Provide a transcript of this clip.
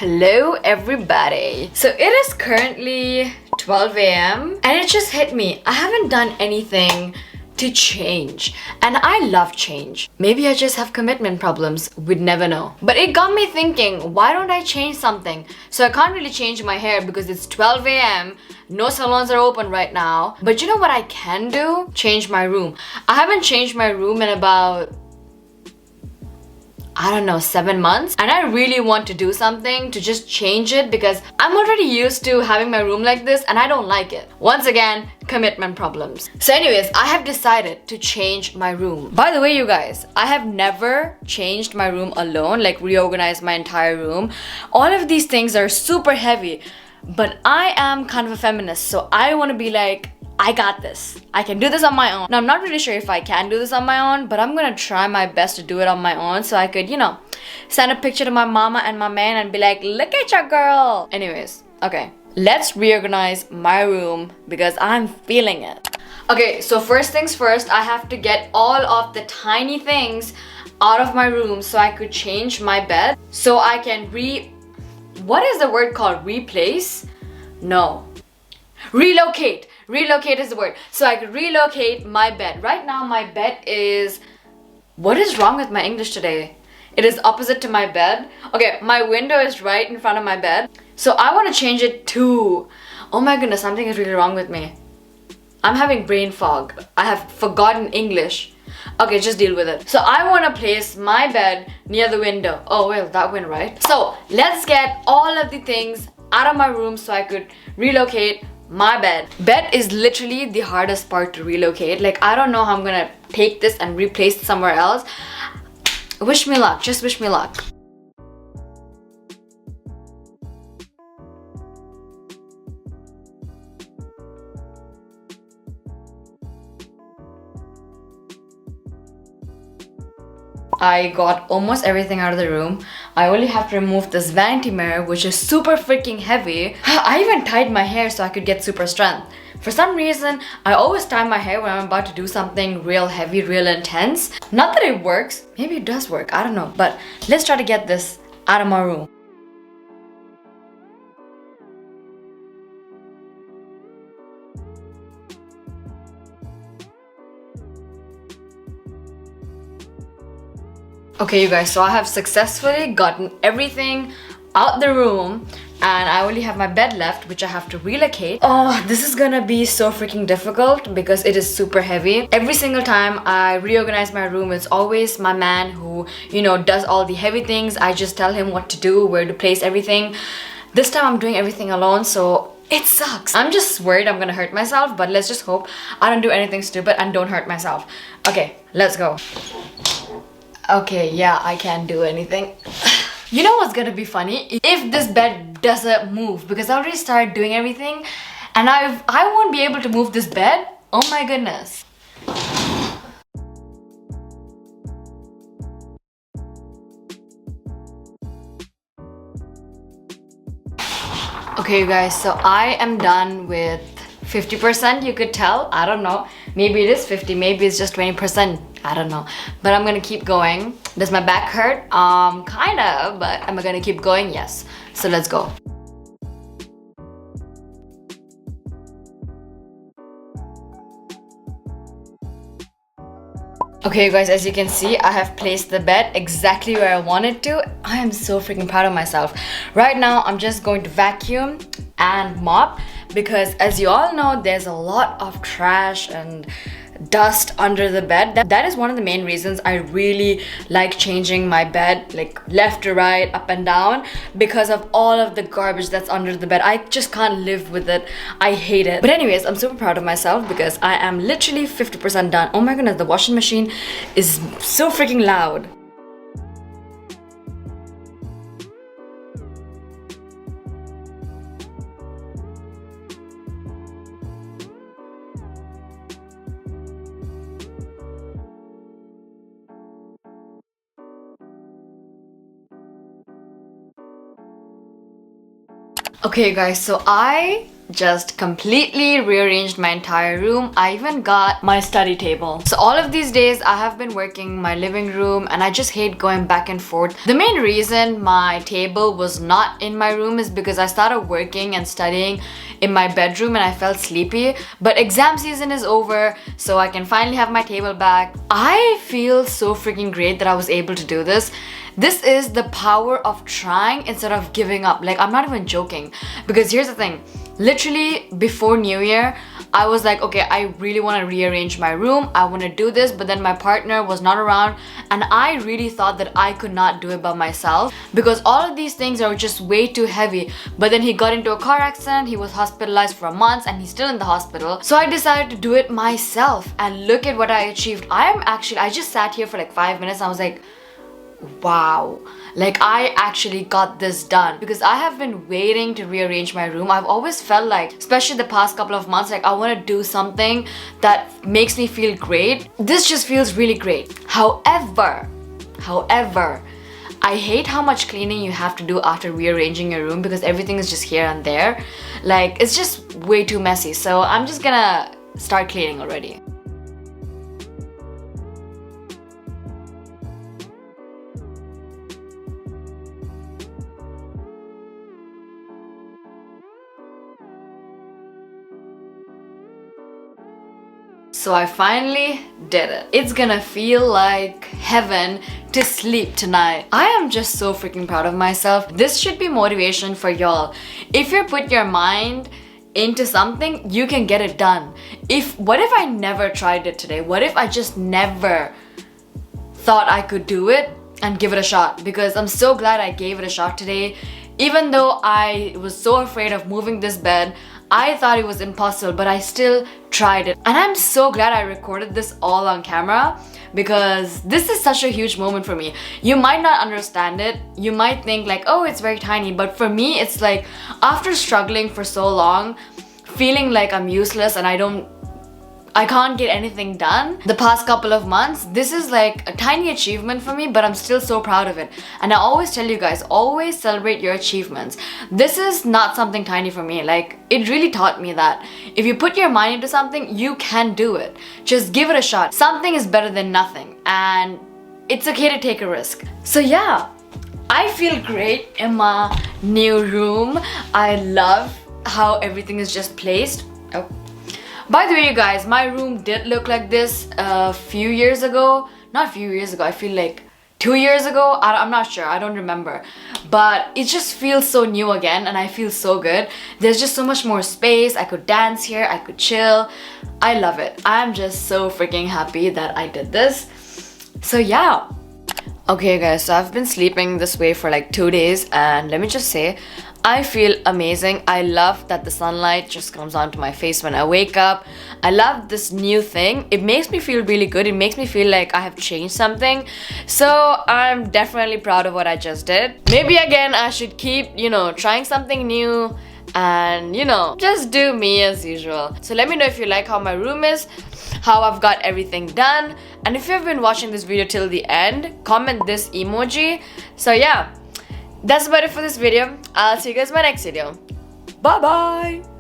Hello everybody. So it is currently 12 a.m. and it just hit me. I haven't done anything to change and I love change. Maybe I just have commitment problems, we'd never know. But it got me thinking, why don't I change something? So I can't really change my hair because it's 12 a.m. No salons are open right now. But you know what I can do? Change my room. I haven't changed my room in about, I don't know, 7 months, and I really want to do something to just change it because I'm already used to having my room like this and I don't like it. Once again, commitment problems. So anyways, I have decided to change my room. By the way, you guys, I have never changed my room alone, like reorganized my entire room. All of these things are super heavy, but I am kind of a feminist, so I want to be like, I got this. I can do this on my own. Now, I'm not really sure if I can do this on my own, but I'm gonna try my best to do it on my own so I could, send a picture to my mama and my man and be like, look at your girl. Anyways, okay. Let's reorganize my room because I'm feeling it. Okay, so first things first, I have to get all of the tiny things out of my room so I could change my bed. So I can what is the word called? Replace? No. Relocate. Relocate is the word. So I could relocate my bed. Right now my bed is... What is wrong with my English today? It is opposite to my bed. Okay, my window is right in front of my bed. So I want to change it to... Oh my goodness, something is really wrong with me. I'm having brain fog. I have forgotten English. Okay, just deal with it. So I want to place my bed near the window. Oh well, that went right. So let's get all of the things out of my room so I could relocate my bed. Bed is literally the hardest part to relocate. Like, I don't know how I'm gonna take this and replace it somewhere else. Wish me luck, just wish me luck. I got almost everything out of the room. I only have to remove this vanity mirror, which is super freaking heavy. I even tied my hair so I could get super strength. For some reason, I always tie my hair when I'm about to do something real heavy, real intense. Not that it works. Maybe it does work, I don't know. But let's try to get this out of my room. Okay, you guys, so I have successfully gotten everything out the room and I only have my bed left, which I have to relocate. Oh, this is gonna be so freaking difficult because it is super heavy. Every single time I reorganize my room, it's always my man who, does all the heavy things. I just tell him what to do, where to place everything. This time I'm doing everything alone, so it sucks. I'm just worried I'm gonna hurt myself, but let's just hope I don't do anything stupid and don't hurt myself. Okay, let's go. Okay, yeah, I can't do anything. You know what's gonna be funny? If this bed doesn't move, because I already started doing everything and I won't be able to move this bed. Oh my goodness. Okay, you guys, so I am done with 50%, you could tell. I don't know. Maybe it is 50, maybe it's just 20%. I don't know. But I'm gonna keep going. Does my back hurt? Kinda, but am I gonna keep going? Yes. So let's go. Okay, you guys, as you can see, I have placed the bed exactly where I wanted to. I am so freaking proud of myself. Right now, I'm just going to vacuum and mop because as you all know, there's a lot of trash and dust under the bed. That is one of the main reasons I really like changing my bed, like left to right, up and down, because of all of the garbage that's under the bed. I just can't live with it. I hate it. But anyways, I'm super proud of myself because I am literally 50% done. Oh my goodness, the washing machine is so freaking loud. Okay guys, so I just completely rearranged my entire room. I even got my study table. So all of these days I have been working in my living room and I just hate going back and forth. The main reason my table was not in my room is because I started working and studying in my bedroom and I felt sleepy. But exam season is over, so I can finally have my table back. I feel so freaking great that I was able to do this. This is the power of trying instead of giving up. Like, I'm not even joking, because here's the thing. Literally before New Year, I was like, okay, I really want to rearrange my room. I want to do this, but then my partner was not around and I really thought that I could not do it by myself because all of these things are just way too heavy. But then he got into a car accident, he was hospitalized for months and he's still in the hospital. So I decided to do it myself and look at what I achieved. I just sat here for like 5 minutes and I was like, wow, like I actually got this done because I have been waiting to rearrange my room. I've always felt like, especially the past couple of months, like I want to do something that makes me feel great. This just feels really great. However, I hate how much cleaning you have to do after rearranging your room because everything is just here and there. Like, it's just way too messy. So I'm just gonna start cleaning already. So I finally did it. It's gonna feel like heaven to sleep tonight. I am just so freaking proud of myself. This should be motivation for y'all. If you put your mind into something, you can get it done. What if I never tried it today? What if I just never thought I could do it and give it a shot? Because I'm so glad I gave it a shot today. Even though I was so afraid of moving this bed, I thought it was impossible, but I still tried it. And I'm so glad I recorded this all on camera because this is such a huge moment for me. You might not understand it. You might think like, oh, it's very tiny. But for me, it's like after struggling for so long, feeling like I'm useless and I can't get anything done the past couple of months, this is like a tiny achievement for me, but I'm still so proud of it. And I always tell you guys, always celebrate your achievements. This is not something tiny for me. Like, it really taught me that if you put your mind into something, you can do it. Just give it a shot. Something is better than nothing, and it's okay to take a risk. So yeah, I feel great in my new room. I love how everything is just placed. Oh. By the way, you guys, my room did look like this a few years ago. Not a few years ago, I feel like 2 years ago. I'm not sure, I don't remember. But it just feels so new again and I feel so good. There's just so much more space. I could dance here, I could chill. I love it. I'm just so freaking happy that I did this. So yeah. Okay guys, so I've been sleeping this way for like 2 days and let me just say, I feel amazing. I love that the sunlight just comes onto my face when I wake up. I love this new thing. It makes me feel really good. It makes me feel like I have changed something. So I'm definitely proud of what I just did. Maybe again, I should keep, trying something new and, just do me as usual. So let me know if you like how my room is, how I've got everything done. And if you've been watching this video till the end, comment this emoji. So yeah. That's about it for this video. I'll see you guys in my next video. Bye bye!